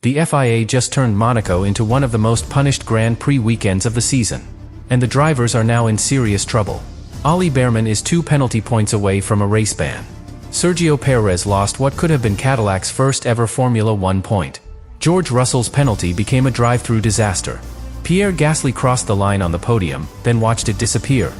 The FIA just turned Monaco into one of the most punished Grand Prix weekends of the season. And the drivers are now in serious trouble. Ollie Bearman is 2 penalty points away from a race ban. Sergio Perez lost what could have been Cadillac's first ever Formula 1 point. George Russell's penalty became a drive-through disaster. Pierre Gasly crossed the line on the podium, then watched it disappear.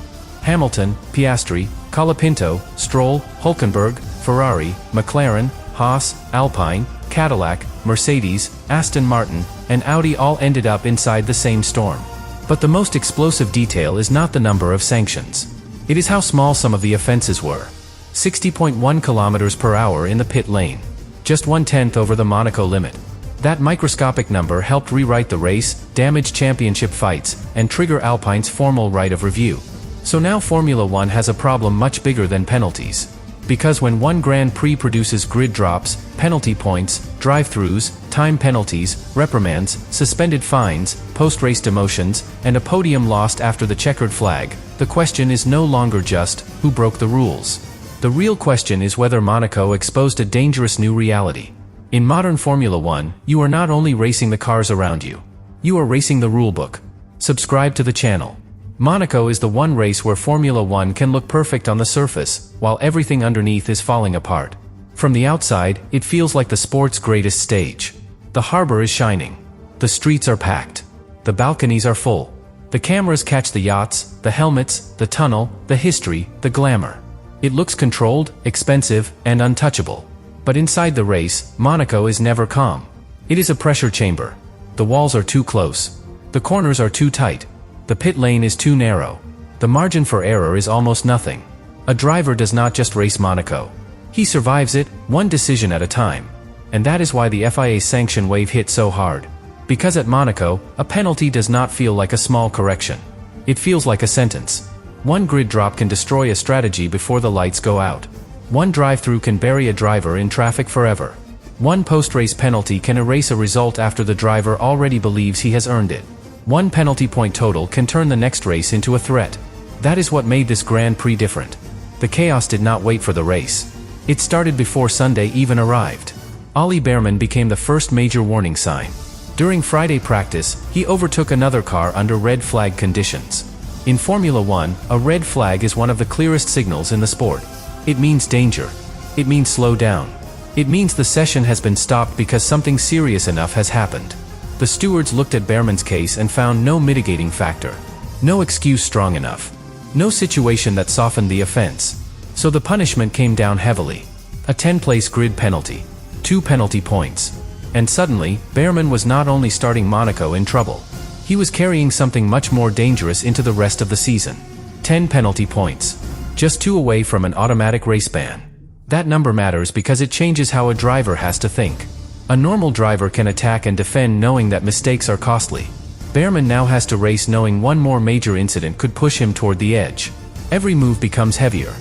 Hamilton, Piastri, Colapinto, Stroll, Hülkenberg, Ferrari, McLaren, Haas, Alpine, Cadillac, Mercedes, Aston Martin, and Audi all ended up inside the same storm. But the most explosive detail is not the number of sanctions. It is how small some of the offenses were. 60.1 km/h in the pit lane. Just 1/10 over the Monaco limit. That microscopic number helped rewrite the race, damage championship fights, and trigger Alpine's formal right of review. So now Formula 1 has a problem much bigger than penalties. Because when one Grand Prix produces grid drops, penalty points, drive-throughs, time penalties, reprimands, suspended fines, post-race demotions, and a podium lost after the checkered flag, the question is no longer just, who broke the rules? The real question is whether Monaco exposed a dangerous new reality. In modern Formula 1, you are not only racing the cars around you. You are racing the rulebook. Subscribe to the channel. Monaco is the one race where Formula 1 can look perfect on the surface, while everything underneath is falling apart. From the outside, it feels like the sport's greatest stage. The harbor is shining. The streets are packed. The balconies are full. The cameras catch the yachts, the helmets, the tunnel, the history, the glamour. It looks controlled, expensive, and untouchable. But inside the race, Monaco is never calm. It is a pressure chamber. The walls are too close. The corners are too tight. The pit lane is too narrow. The margin for error is almost nothing. A driver does not just race Monaco. He survives it, one decision at a time. And that is why the FIA's sanction wave hit so hard. Because at Monaco, a penalty does not feel like a small correction. It feels like a sentence. One grid drop can destroy a strategy before the lights go out. One drive-through can bury a driver in traffic forever. One post-race penalty can erase a result after the driver already believes he has earned it. One penalty point total can turn the next race into a threat. That is what made this Grand Prix different. The chaos did not wait for the race. It started before Sunday even arrived. Ollie Bearman became the first major warning sign. During Friday practice, he overtook another car under red flag conditions. In Formula 1, a red flag is one of the clearest signals in the sport. It means danger. It means slow down. It means the session has been stopped because something serious enough has happened. The stewards looked at Bearman's case and found no mitigating factor. No excuse strong enough. No situation that softened the offense. So the punishment came down heavily. A 10-place grid penalty. 2 penalty points. And suddenly, Bearman was not only starting Monaco in trouble. He was carrying something much more dangerous into the rest of the season. 10 penalty points. Just 2 away from an automatic race ban. That number matters because it changes how a driver has to think. A normal driver can attack and defend knowing that mistakes are costly. Bearman now has to race knowing one more major incident could push him toward the edge. Every move becomes heavier.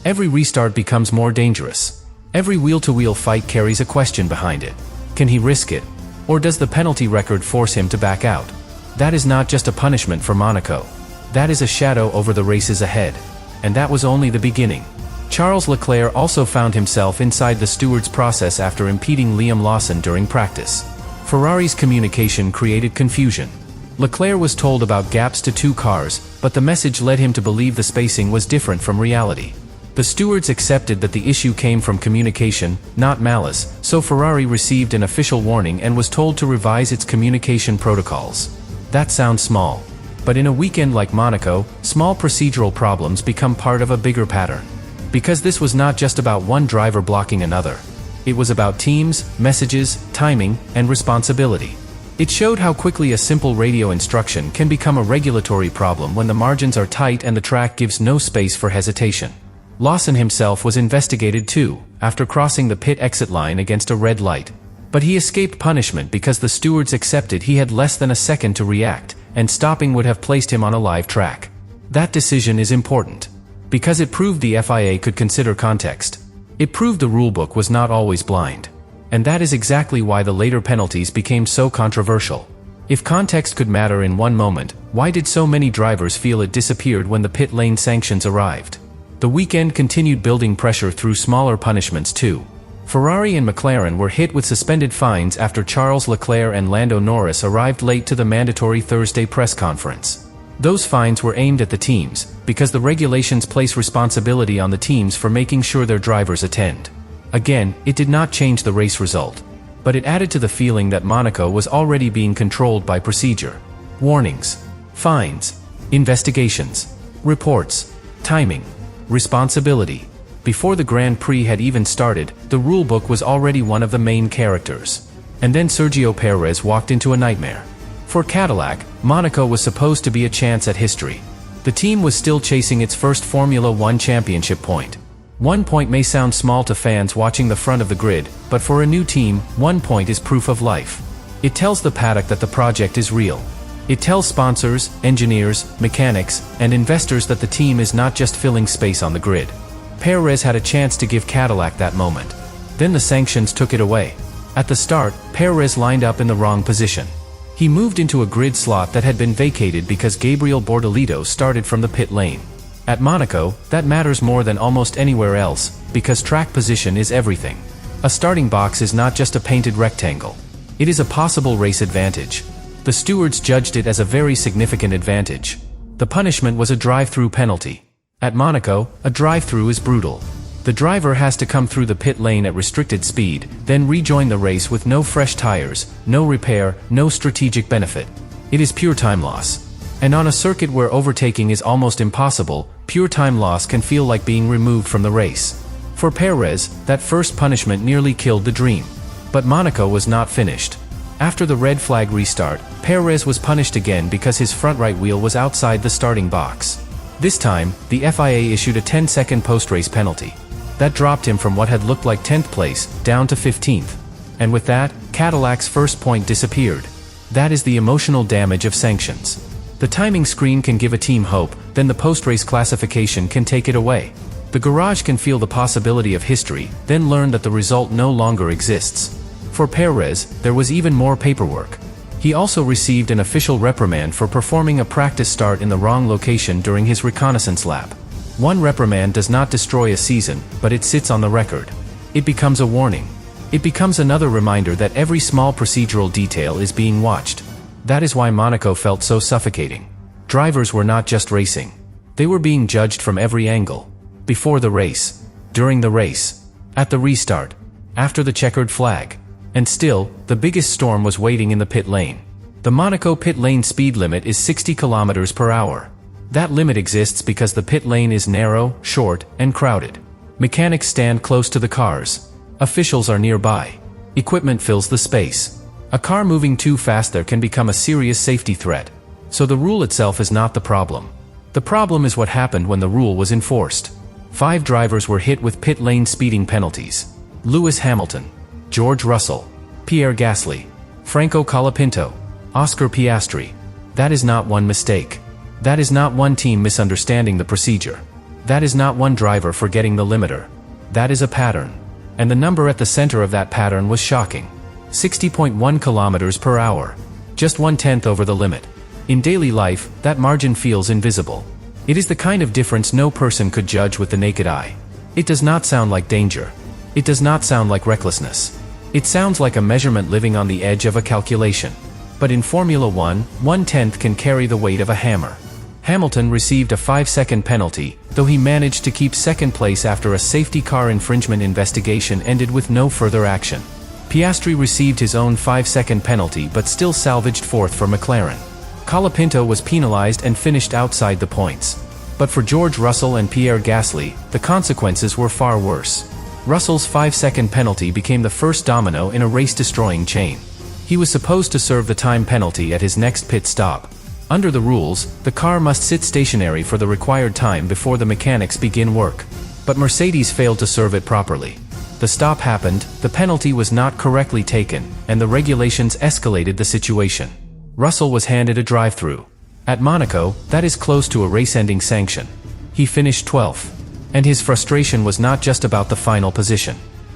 Every restart becomes more dangerous. Every wheel-to-wheel fight carries a question behind it. Can he risk it? Or does the penalty record force him to back out? That is not just a punishment for Monaco. That is a shadow over the races ahead. And that was only the beginning. Charles Leclerc also found himself inside the stewards' process after impeding Liam Lawson during practice. Ferrari's communication created confusion. Leclerc was told about gaps to 2 cars, but the message led him to believe the spacing was different from reality. The stewards accepted that the issue came from communication, not malice, so Ferrari received an official warning and was told to revise its communication protocols. That sounds small. But in a weekend like Monaco, small procedural problems become part of a bigger pattern. Because this was not just about one driver blocking another. It was about teams, messages, timing, and responsibility. It showed how quickly a simple radio instruction can become a regulatory problem when the margins are tight and the track gives no space for hesitation. Lawson himself was investigated too, after crossing the pit exit line against a red light. But he escaped punishment because the stewards accepted he had less than a second to react, and stopping would have placed him on a live track. That decision is important. Because it proved the FIA could consider context. It proved the rulebook was not always blind. And that is exactly why the later penalties became so controversial. If context could matter in one moment, why did so many drivers feel it disappeared when the pit lane sanctions arrived? The weekend continued building pressure through smaller punishments too. Ferrari and McLaren were hit with suspended fines after Charles Leclerc and Lando Norris arrived late to the mandatory Thursday press conference. Those fines were aimed at the teams, because the regulations place responsibility on the teams for making sure their drivers attend. Again, it did not change the race result. But it added to the feeling that Monaco was already being controlled by procedure. Warnings, fines, investigations, reports, timing, responsibility. Before the Grand Prix had even started, the rulebook was already one of the main characters. And then Sergio Perez walked into a nightmare. For Cadillac, Monaco was supposed to be a chance at history. The team was still chasing its first Formula One championship point. 1 point may sound small to fans watching the front of the grid, but for a new team, 1 point is proof of life. It tells the paddock that the project is real. It tells sponsors, engineers, mechanics, and investors that the team is not just filling space on the grid. Perez had a chance to give Cadillac that moment. Then the sanctions took it away. At the start, Perez lined up in the wrong position. He moved into a grid slot that had been vacated because Gabriel Bortolito started from the pit lane. At Monaco, that matters more than almost anywhere else, because track position is everything. A starting box is not just a painted rectangle. It is a possible race advantage. The stewards judged it as a very significant advantage. The punishment was a drive-through penalty. At Monaco, a drive-through is brutal. The driver has to come through the pit lane at restricted speed, then rejoin the race with no fresh tires, no repair, no strategic benefit. It is pure time loss. And on a circuit where overtaking is almost impossible, pure time loss can feel like being removed from the race. For Perez, that first punishment nearly killed the dream. But Monaco was not finished. After the red flag restart, Perez was punished again because his front right wheel was outside the starting box. This time, the FIA issued a 10-second post-race penalty. That dropped him from what had looked like 10th place, down to 15th. And with that, Cadillac's first point disappeared. That is the emotional damage of sanctions. The timing screen can give a team hope, then the post-race classification can take it away. The garage can feel the possibility of history, then learn that the result no longer exists. For Perez, there was even more paperwork. He also received an official reprimand for performing a practice start in the wrong location during his reconnaissance lap. One reprimand does not destroy a season, but it sits on the record. It becomes a warning. It becomes another reminder that every small procedural detail is being watched. That is why Monaco felt so suffocating. Drivers were not just racing. They were being judged from every angle. Before the race, during the race, at the restart, after the checkered flag. And still, the biggest storm was waiting in the pit lane. The Monaco pit lane speed limit is 60 km per hour. That limit exists because the pit lane is narrow, short, and crowded. Mechanics stand close to the cars. Officials are nearby. Equipment fills the space. A car moving too fast there can become a serious safety threat. So the rule itself is not the problem. The problem is what happened when the rule was enforced. 5 drivers were hit with pit lane speeding penalties. Lewis Hamilton, George Russell, Pierre Gasly, Franco Colapinto, Oscar Piastri. That is not one mistake. That is not one team misunderstanding the procedure. That is not one driver forgetting the limiter. That is a pattern. And the number at the center of that pattern was shocking. 60.1 kilometers per hour. Just 1/10 over the limit. In daily life, that margin feels invisible. It is the kind of difference no person could judge with the naked eye. It does not sound like danger. It does not sound like recklessness. It sounds like a measurement living on the edge of a calculation. But in Formula One, 1/10 can carry the weight of a hammer. Hamilton received a 5-second penalty, though he managed to keep second place after a safety car infringement investigation ended with no further action. Piastri received his own 5-second penalty but still salvaged 4th for McLaren. Colapinto was penalized and finished outside the points. But for George Russell and Pierre Gasly, the consequences were far worse. Russell's 5-second penalty became the first domino in a race-destroying chain. He was supposed to serve the time penalty at his next pit stop. Under the rules, the car must sit stationary for the required time before the mechanics begin work. But Mercedes failed to serve it properly. The stop happened, the penalty was not correctly taken, and the regulations escalated the situation. Russell was handed a drive-through. At Monaco, that is close to a race-ending sanction. He finished 12th. And his frustration was not just about the final position.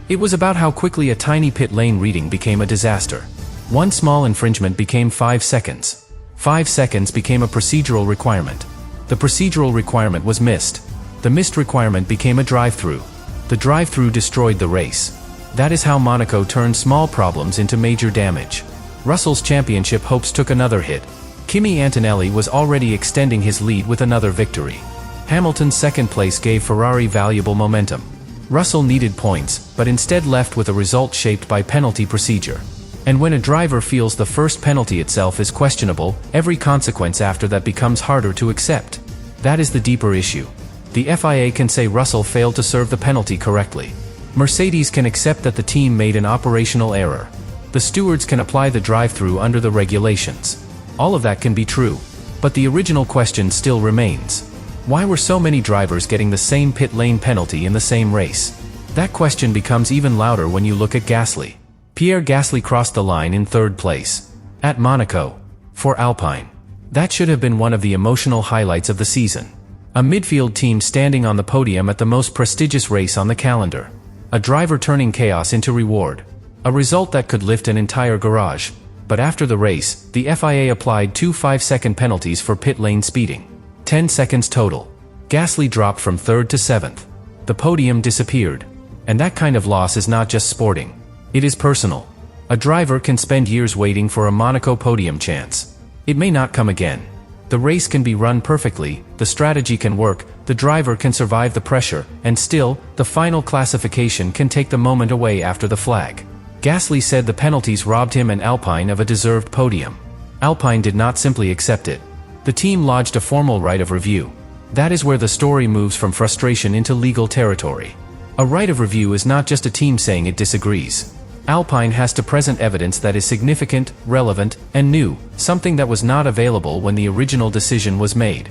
It was about how quickly a tiny pit lane reading became a disaster. One small infringement became 5 seconds. 5 seconds became a procedural requirement. The procedural requirement was missed. The missed requirement became a drive-through. The drive-through destroyed the race. That is how Monaco turned small problems into major damage. Russell's championship hopes took another hit. Kimi Antonelli was already extending his lead with another victory. Hamilton's second place gave Ferrari valuable momentum. Russell needed points, but instead left with a result shaped by penalty procedure. And when a driver feels the first penalty itself is questionable, every consequence after that becomes harder to accept. That is the deeper issue. The FIA can say Russell failed to serve the penalty correctly. Mercedes can accept that the team made an operational error. The stewards can apply the drive-through under the regulations. All of that can be true. But the original question still remains. Why were so many drivers getting the same pit lane penalty in the same race? That question becomes even louder when you look at Gasly. Pierre Gasly crossed the line in third place. At Monaco. For Alpine. That should have been one of the emotional highlights of the season. A midfield team standing on the podium at the most prestigious race on the calendar. A driver turning chaos into reward. A result that could lift an entire garage. But after the race, the FIA applied 2 5-second penalties for pit lane speeding. 10 seconds total. Gasly dropped from 3rd to 7th. The podium disappeared. And that kind of loss is not just sporting. It is personal. A driver can spend years waiting for a Monaco podium chance. It may not come again. The race can be run perfectly, the strategy can work, the driver can survive the pressure, and still, the final classification can take the moment away after the flag. Gasly said the penalties robbed him and Alpine of a deserved podium. Alpine did not simply accept it. The team lodged a formal right of review. That is where the story moves from frustration into legal territory. A right of review is not just a team saying it disagrees. Alpine has to present evidence that is significant, relevant, and new, something that was not available when the original decision was made.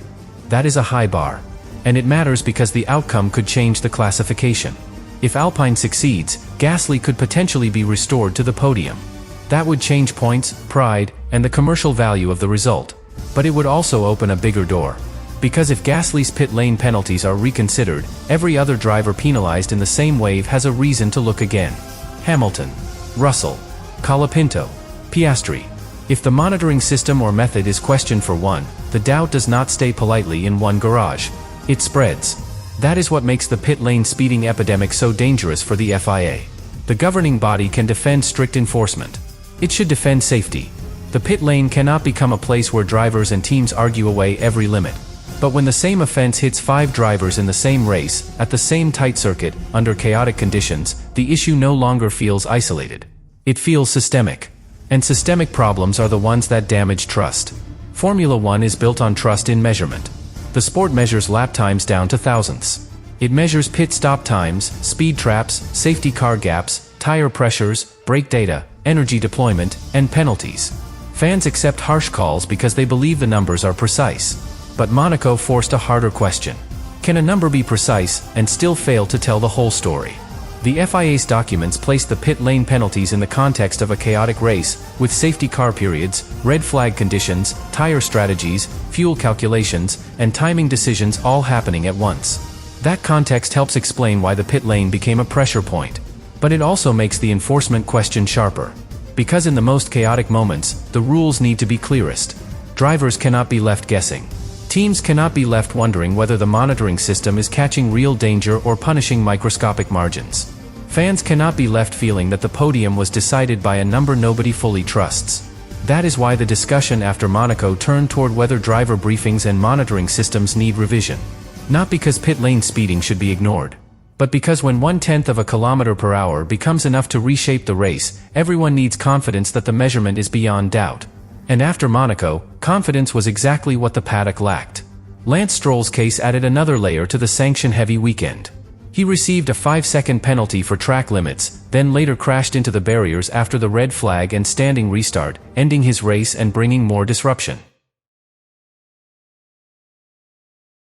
That is a high bar. And it matters because the outcome could change the classification. If Alpine succeeds, Gasly could potentially be restored to the podium. That would change points, pride, and the commercial value of the result. But it would also open a bigger door. Because if Gasly's pit lane penalties are reconsidered, every other driver penalized in the same wave has a reason to look again. Hamilton, Russell, Colapinto, Piastri. If the monitoring system or method is questioned for one, the doubt does not stay politely in one garage. It spreads. That is what makes the pit lane speeding epidemic so dangerous for the FIA. The governing body can defend strict enforcement. It should defend safety. The pit lane cannot become a place where drivers and teams argue away every limit. But when the same offense hits 5 drivers in the same race, at the same tight circuit, under chaotic conditions, the issue no longer feels isolated. It feels systemic. And systemic problems are the ones that damage trust. Formula One is built on trust in measurement. The sport measures lap times down to thousandths. It measures pit stop times, speed traps, safety car gaps, tire pressures, brake data, energy deployment, and penalties. Fans accept harsh calls because they believe the numbers are precise. But Monaco forced a harder question. Can a number be precise and still fail to tell the whole story? The FIA's documents placed the pit lane penalties in the context of a chaotic race, with safety car periods, red flag conditions, tire strategies, fuel calculations, and timing decisions all happening at once. That context helps explain why the pit lane became a pressure point. But it also makes the enforcement question sharper. Because in the most chaotic moments, the rules need to be clearest. Drivers cannot be left guessing. Teams cannot be left wondering whether the monitoring system is catching real danger or punishing microscopic margins. Fans cannot be left feeling that the podium was decided by a number nobody fully trusts. That is why the discussion after Monaco turned toward whether driver briefings and monitoring systems need revision. Not because pit lane speeding should be ignored, but because when 1/10 of a kilometer per hour becomes enough to reshape the race, everyone needs confidence that the measurement is beyond doubt. And after Monaco, confidence was exactly what the paddock lacked. Lance Stroll's case added another layer to the sanction-heavy weekend. He received a 5-second penalty for track limits, then later crashed into the barriers after the red flag and standing restart, ending his race and bringing more disruption.